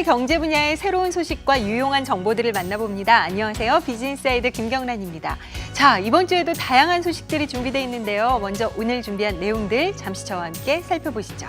경제 분야의 새로운 소식과 유용한 정보들을 만나봅니다. 안녕하세요. 비즈니스사이드 김경란입니다. 자, 이번 주에도 다양한 소식들이 준비되어 있는데요. 먼저 오늘 준비한 내용들 잠시 저와 함께 살펴보시죠.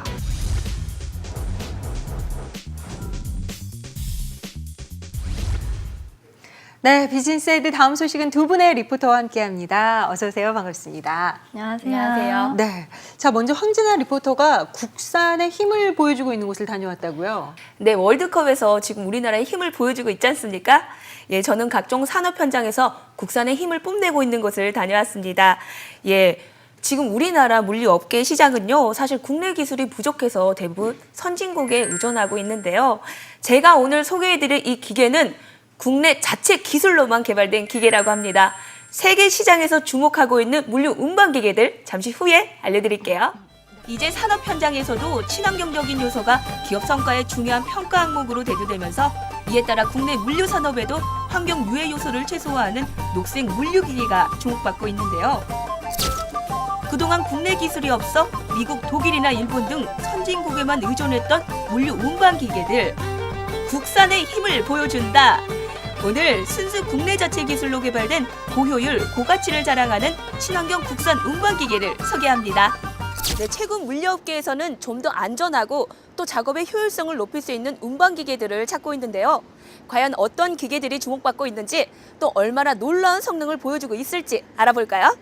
네, 비즈니스사이드 다음 소식은 두 분의 리포터와 함께합니다. 어서 오세요. 반갑습니다. 안녕하세요. 네, 자 먼저 황진아 리포터가 국산의 힘을 보여주고 있는 곳을 다녀왔다고요? 네, 월드컵에서 지금 우리나라의 힘을 보여주고 있지 않습니까? 예, 저는 각종 산업 현장에서 국산의 힘을 뽐내고 있는 곳을 다녀왔습니다. 예, 지금 우리나라 물류업계 시장은요, 사실 국내 기술이 부족해서 대부분 선진국에 의존하고 있는데요. 제가 오늘 소개해드릴 이 기계는 국내 자체 기술로만 개발된 기계라고 합니다. 세계 시장에서 주목하고 있는 물류 운반 기계들 잠시 후에 알려드릴게요. 이제 산업 현장에서도 친환경적인 요소가 기업 성과의 중요한 평가 항목으로 대두되면서 이에 따라 국내 물류 산업에도 환경 유해 요소를 최소화하는 녹색 물류 기계가 주목받고 있는데요. 그동안 국내 기술이 없어 미국, 독일이나 일본 등 선진국에만 의존했던 물류 운반 기계들, 국산의 힘을 보여준다. 오늘 순수 국내 자체 기술로 개발된 고효율, 고가치를 자랑하는 친환경 국산 운반 기계를 소개합니다. 네, 최근 물류업계에서는 좀 더 안전하고 또 작업의 효율성을 높일 수 있는 운반 기계들을 찾고 있는데요. 과연 어떤 기계들이 주목받고 있는지 또 얼마나 놀라운 성능을 보여주고 있을지 알아볼까요?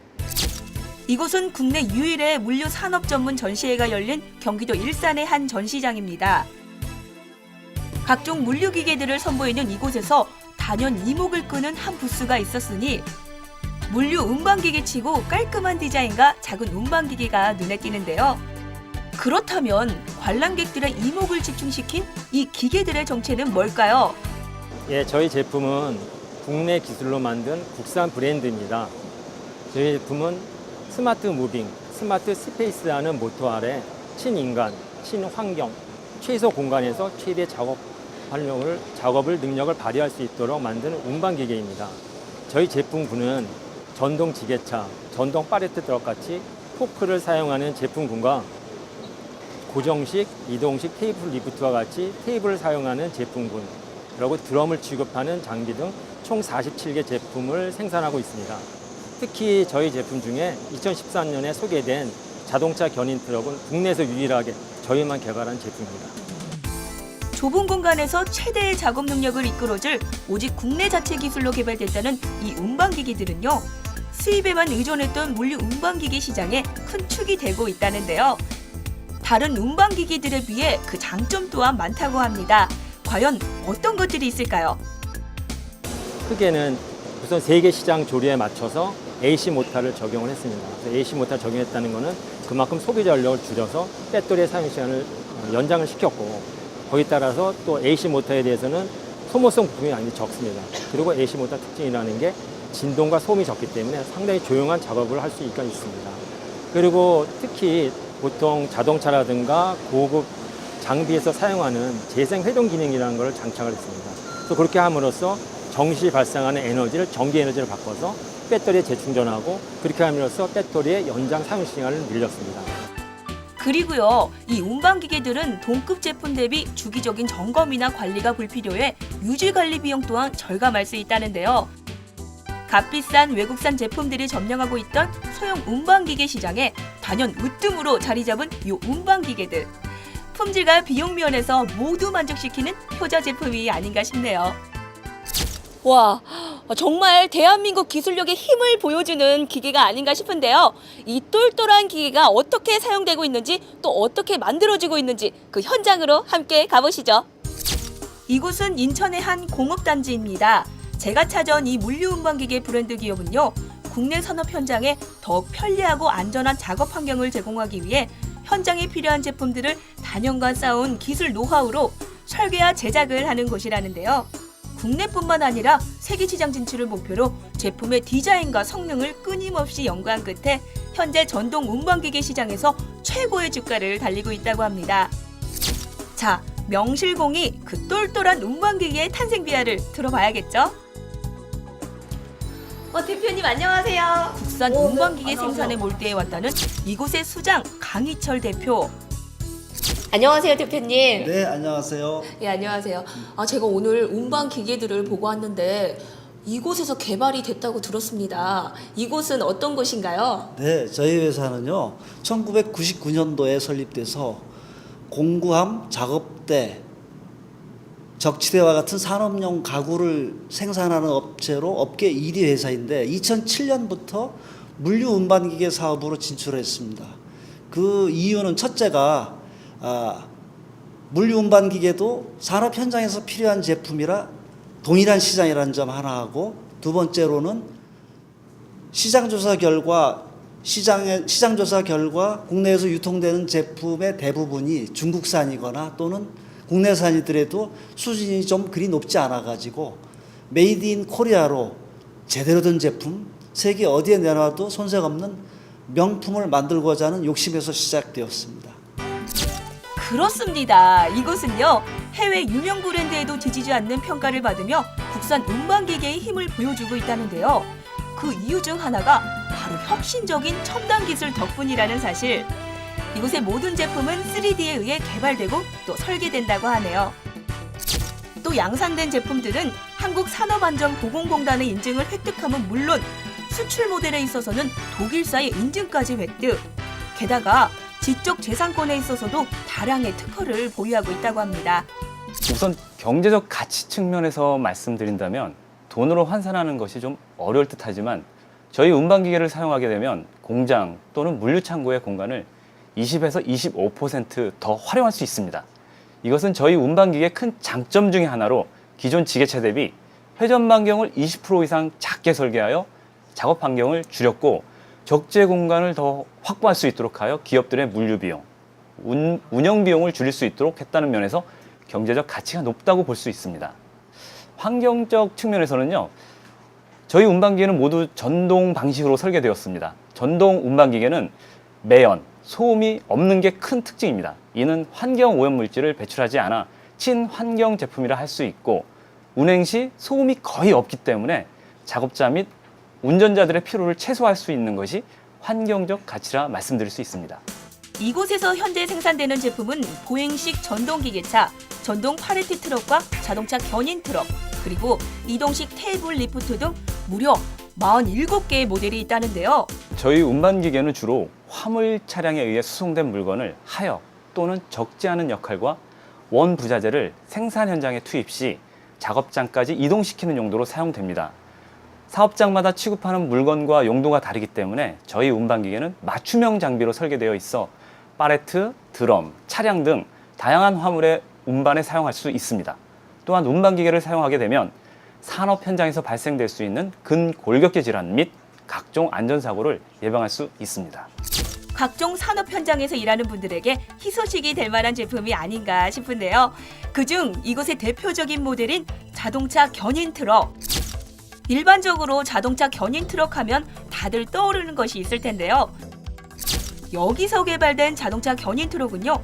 이곳은 국내 유일의 물류 산업 전문 전시회가 열린 경기도 일산의 한 전시장입니다. 각종 물류 기계들을 선보이는 이곳에서 단연 이목을 끄는 한 부스가 있었으니 물류 운반기계치고 깔끔한 디자인과 작은 운반기계가 눈에 띄는데요. 그렇다면 관람객들의 이목을 집중시킨 이 기계들의 정체는 뭘까요? 예, 저희 제품은 국내 기술로 만든 국산 브랜드입니다. 저희 제품은 스마트 무빙, 스마트 스페이스라는 모토 아래 친인간, 친환경, 최소 공간에서 최대 작업을 능력을 발휘할 수 있도록 만드는 운반기계입니다. 저희 제품군은 전동 지게차, 전동 팔레트 트럭 같이 포크를 사용하는 제품군과 고정식, 이동식 테이블 리프트와 같이 테이블을 사용하는 제품군, 그리고 드럼을 취급하는 장비 등 총 47개 제품을 생산하고 있습니다. 특히 저희 제품 중에 2013년에 소개된 자동차 견인 트럭은 국내에서 유일하게 저희만 개발한 제품입니다. 좁은 공간에서 최대의 작업 능력을 이끌어줄 오직 국내 자체 기술로 개발됐다는 이 운반기기들은요, 수입에만 의존했던 물류 운반기기 시장에 큰 축이 되고 있다는데요. 다른 운반기기들에 비해 그 장점 또한 많다고 합니다. 과연 어떤 것들이 있을까요? 크게는 우선 세계 시장 조리에 맞춰서 AC 모터를 적용을 했습니다. 그래서 AC 모터를 적용했다는 것은 그만큼 소비 전력을 줄여서 배터리의 사용 시간을 연장을 시켰고, 거기에 따라서 또 AC 모터에 대해서는 소모성 부품이 많이 적습니다. 그리고 AC 모터 특징이라는 게 진동과 소음이 적기 때문에 상당히 조용한 작업을 할 수 있습니다. 그리고 특히 보통 자동차라든가 고급 장비에서 사용하는 재생 회동 기능이라는 걸 장착을 했습니다. 그래서 그렇게 함으로써 정시 발생하는 에너지를 전기 에너지로 바꿔서 배터리에 재충전하고, 그렇게 함으로써 배터리의 연장 사용 시간을 늘렸습니다. 그리고요, 이 운반기계들은 동급 제품 대비 주기적인 점검이나 관리가 불필요해 유지관리 비용 또한 절감할 수 있다는데요. 값비싼 외국산 제품들이 점령하고 있던 소형 운반기계 시장에 단연 으뜸으로 자리 잡은 이 운반기계들. 품질과 비용 면에서 모두 만족시키는 효자 제품이 아닌가 싶네요. 와, 정말 대한민국 기술력의 힘을 보여주는 기계가 아닌가 싶은데요. 이 똘똘한 기계가 어떻게 사용되고 있는지 또 어떻게 만들어지고 있는지 그 현장으로 함께 가보시죠. 이곳은 인천의 한 공업단지입니다. 제가 찾아온 이 물류운반기계 브랜드 기업은요, 국내 산업 현장에 더 편리하고 안전한 작업 환경을 제공하기 위해 현장에 필요한 제품들을 단연간 쌓아온 기술 노하우로 설계와 제작을 하는 곳이라는데요. 국내뿐만 아니라 세계 시장 진출을 목표로 제품의 디자인과 성능을 끊임없이 연구한 끝에 현재 전동 운반기계 시장에서 최고의 주가를 달리고 있다고 합니다. 자, 명실공히 그 똘똘한 운반기계의 탄생 비화를 들어봐야겠죠? 대표님 안녕하세요. 국산 운반기계 생산에 몰두해 왔다는 이곳의 수장 강희철 대표. 안녕하세요, 대표님. 네, 안녕하세요. 예, 안녕하세요. 제가 오늘 운반 기계들을 보고 왔는데 이곳에서 개발이 됐다고 들었습니다. 이곳은 어떤 곳인가요? 네, 저희 회사는요, 1999년도에 설립돼서 공구함, 작업대, 적치대와 같은 산업용 가구를 생산하는 업체로 업계 1위 회사인데 2007년부터 물류 운반기계 사업으로 진출했습니다. 그 이유는 첫째가 물류 운반기계도 산업 현장에서 필요한 제품이라 동일한 시장이라는 점 하나 하고, 두 번째로는 시장 조사 결과 국내에서 유통되는 제품의 대부분이 중국산이거나 또는 국내산이더라도 수준이 좀 그리 높지 않아 가지고 메이드 인 코리아로 제대로 된 제품, 세계 어디에 내놔도 손색 없는 명품을 만들고자 하는 욕심에서 시작되었습니다. 그렇습니다. 이곳은요, 해외 유명 브랜드에도 뒤지지 않는 평가를 받으며 국산 운반기계의 힘을 보여주고 있다는데요. 그 이유 중 하나가 바로 혁신적인 첨단 기술 덕분이라는 사실. 이곳의 모든 제품은 3D에 의해 개발되고 또 설계된다고 하네요. 또 양산된 제품들은 한국산업안전보건공단의 인증을 획득함은 물론 수출 모델에 있어서는 독일사의 인증까지 획득. 게다가 지적재산권에 있어서도 다량의 특허를 보유하고 있다고 합니다. 우선 경제적 가치 측면에서 말씀드린다면 돈으로 환산하는 것이 좀 어려울 듯하지만 저희 운반기계를 사용하게 되면 공장 또는 물류창고의 공간을 20에서 25% 활용할 수 있습니다. 이것은 저희 운반기계의 큰 장점 중에 하나로 기존 지게차 대비 회전 반경을 20% 이상 작게 설계하여 작업 반경을 줄였고 적재 공간을 더 확보할 수 있도록 하여 기업들의 물류 비용, 운영 비용을 줄일 수 있도록 했다는 면에서 경제적 가치가 높다고 볼 수 있습니다. 환경적 측면에서는요, 저희 운반기계는 모두 전동 방식으로 설계되었습니다. 전동 운반기계는 매연, 소음이 없는 게 큰 특징입니다. 이는 환경 오염 물질을 배출하지 않아 친환경 제품이라 할 수 있고, 운행 시 소음이 거의 없기 때문에 작업자 및 운전자들의 피로를 최소화할 수 있는 것이 환경적 가치라 말씀드릴 수 있습니다. 이곳에서 현재 생산되는 제품은 보행식 전동기계차, 전동 팔레트 트럭과 자동차 견인 트럭, 그리고 이동식 테이블 리프트 등 무려 47개의 모델이 있다는데요. 저희 운반기계는 주로 화물 차량에 의해 수송된 물건을 하역 또는 적지 않은 역할과 원부자재를 생산 현장에 투입 시 작업장까지 이동시키는 용도로 사용됩니다. 사업장마다 취급하는 물건과 용도가 다르기 때문에 저희 운반기계는 맞춤형 장비로 설계되어 있어 팔레트, 드럼, 차량 등 다양한 화물의 운반에 사용할 수 있습니다. 또한 운반기계를 사용하게 되면 산업 현장에서 발생될 수 있는 근골격계 질환 및 각종 안전사고를 예방할 수 있습니다. 각종 산업 현장에서 일하는 분들에게 희소식이 될 만한 제품이 아닌가 싶은데요. 그중 이곳의 대표적인 모델인 자동차 견인 트럭. 일반적으로 자동차 견인 트럭 하면 다들 떠오르는 것이 있을 텐데요. 여기서 개발된 자동차 견인 트럭은요,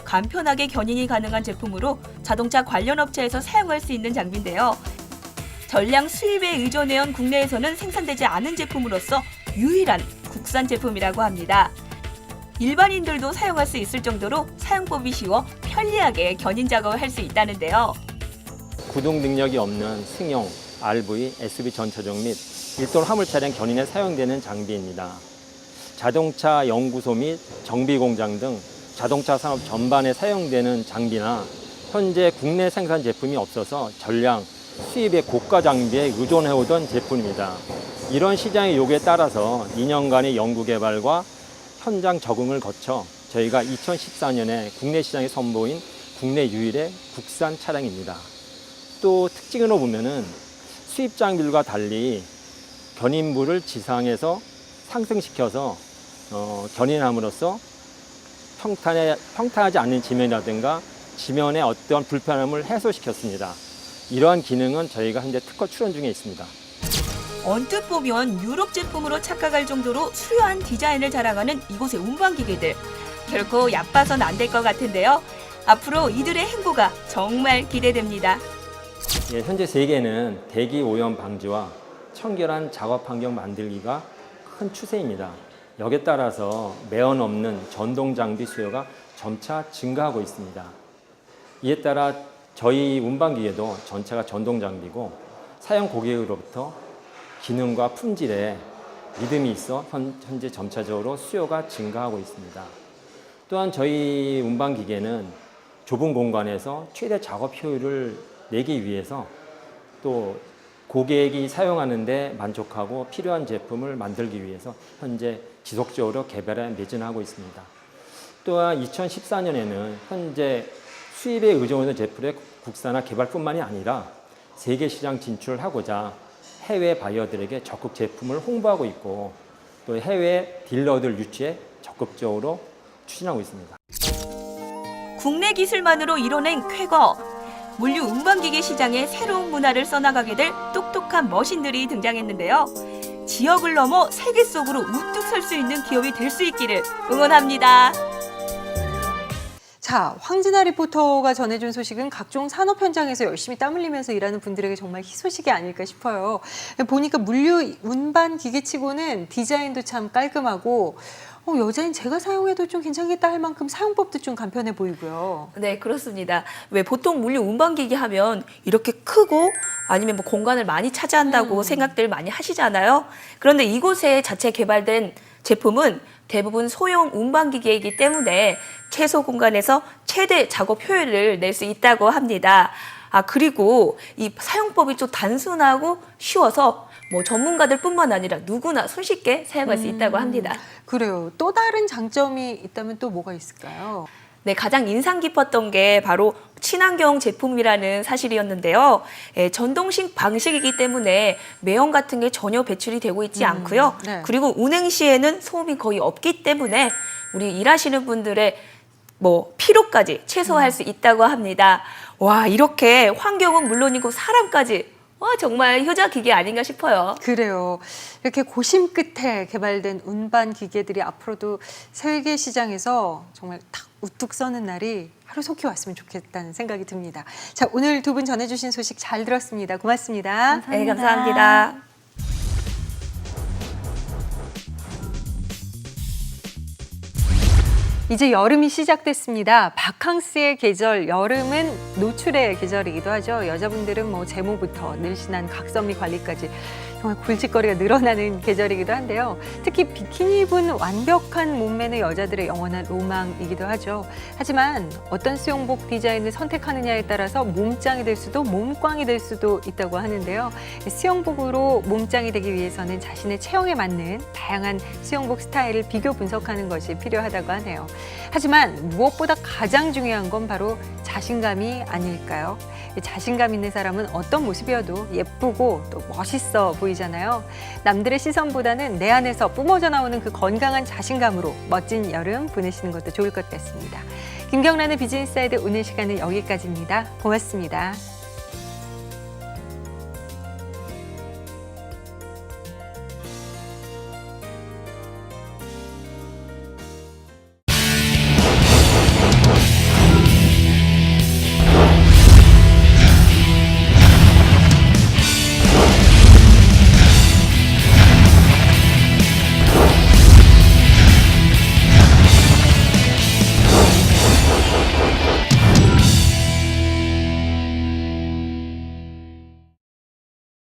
간편하게 견인이 가능한 제품으로 자동차 관련 업체에서 사용할 수 있는 장비인데요. 전량 수입에 의존해온 국내에서는 생산되지 않은 제품으로서 유일한 국산 제품이라고 합니다. 일반인들도 사용할 수 있을 정도로 사용법이 쉬워 편리하게 견인 작업을 할 수 있다는데요. 구동 능력이 없는 승용, RV, SUV 전차종 및 일동 화물 차량 견인에 사용되는 장비입니다. 자동차 연구소 및 정비 공장 등 자동차 산업 전반에 사용되는 장비나 현재 국내 생산 제품이 없어서 전량 수입의 고가 장비에 의존해오던 제품입니다. 이런 시장의 요구에 따라서 2년간의 연구 개발과 현장 적응을 거쳐 저희가 2014년에 국내 시장에 선보인 국내 유일의 국산 차량입니다. 또 특징으로 보면은 수입 장비들과 달리 견인부를 지상에서 상승시켜서 견인함으로써 평탄하지 않는 지면이라든가 지면의 어떤 불편함을 해소시켰습니다. 이러한 기능은 저희가 현재 특허 출원 중에 있습니다. 언뜻 보면 유럽 제품으로 착각할 정도로 수려한 디자인을 자랑하는 이곳의 운반기계들. 결코 얕봐선 안 될 것 같은데요. 앞으로 이들의 행보가 정말 기대됩니다. 예, 현재 세계는 대기 오염 방지와 청결한 작업 환경 만들기가 큰 추세입니다. 여기에 따라서 매연 없는 전동 장비 수요가 점차 증가하고 있습니다. 이에 따라 저희 운반기계도 전체가 전동 장비고 사용 고객으로부터 기능과 품질에 믿음이 있어 현재 점차적으로 수요가 증가하고 있습니다. 또한 저희 운반기계는 좁은 공간에서 최대 작업 효율을 내기 위해서 또 고객이 사용하는데 만족하고 필요한 제품을 만들기 위해서 현재 지속적으로 개발에 매진하고 있습니다. 또한 2014년에는 현재 수입에 의존하는 제품의 국산화 개발뿐만이 아니라 세계 시장 진출을 하고자 해외 바이어들에게 적극 제품을 홍보하고 있고 또 해외 딜러들 유치에 적극적으로 추진하고 있습니다. 국내 기술만으로 이뤄낸 쾌거. 물류 운반기계 시장에 새로운 문화를 써나가게 될 똑똑한 머신들이 등장했는데요. 지역을 넘어 세계 속으로 우뚝 설 수 있는 기업이 될 수 있기를 응원합니다. 자, 황진아 리포터가 전해준 소식은 각종 산업 현장에서 열심히 땀 흘리면서 일하는 분들에게 정말 희소식이 아닐까 싶어요. 보니까 물류 운반 기계치고는 디자인도 참 깔끔하고 여자인 제가 사용해도 좀 괜찮겠다 할 만큼 사용법도 좀 간편해 보이고요. 네, 그렇습니다. 왜 보통 물류 운반기계 하면 이렇게 크고 아니면 뭐 공간을 많이 차지한다고 생각들 많이 하시잖아요. 그런데 이곳에 자체 개발된 제품은 대부분 소형 운반기계이기 때문에 최소 공간에서 최대 작업 효율을 낼 수 있다고 합니다. 그리고 이 사용법이 좀 단순하고 쉬워서 뭐 전문가들 뿐만 아니라 누구나 손쉽게 사용할 수 있다고 합니다. 그래요. 또 다른 장점이 있다면 또 뭐가 있을까요? 네, 가장 인상 깊었던 게 바로 친환경 제품이라는 사실이었는데요. 전동식 방식이기 때문에 매연 같은 게 전혀 배출이 되고 있지 않고요. 네. 그리고 운행 시에는 소음이 거의 없기 때문에 우리 일하시는 분들의 뭐 피로까지 최소화할 수 있다고 합니다. 와, 이렇게 환경은 물론이고 사람까지 정말 효자 기계 아닌가 싶어요. 그래요. 이렇게 고심 끝에 개발된 운반 기계들이 앞으로도 세계 시장에서 정말 탁 우뚝 서는 날이 하루속히 왔으면 좋겠다는 생각이 듭니다. 자, 오늘 두 분 전해주신 소식 잘 들었습니다. 고맙습니다. 네, 감사합니다. 이제 여름이 시작됐습니다. 바캉스의 계절, 여름은 노출의 계절이기도 하죠. 여자분들은 뭐 제모부터 늘씬한 각선미 관리까지 정말 골칫거리가 늘어나는 계절이기도 한데요. 특히 비키니 입은 완벽한 몸매는 여자들의 영원한 로망이기도 하죠. 하지만 어떤 수영복 디자인을 선택하느냐에 따라서 몸짱이 될 수도 몸꽝이 될 수도 있다고 하는데요. 수영복으로 몸짱이 되기 위해서는 자신의 체형에 맞는 다양한 수영복 스타일을 비교 분석하는 것이 필요하다고 하네요. 하지만 무엇보다 가장 중요한 건 바로 자신감이 아닐까요? 자신감 있는 사람은 어떤 모습이어도 예쁘고 또 멋있어 보이잖아요. 남들의 시선보다는 내 안에서 뿜어져 나오는 그 건강한 자신감으로 멋진 여름 보내시는 것도 좋을 것 같습니다. 김경란의 비즈니스사이드 오늘 시간은 여기까지입니다. 고맙습니다.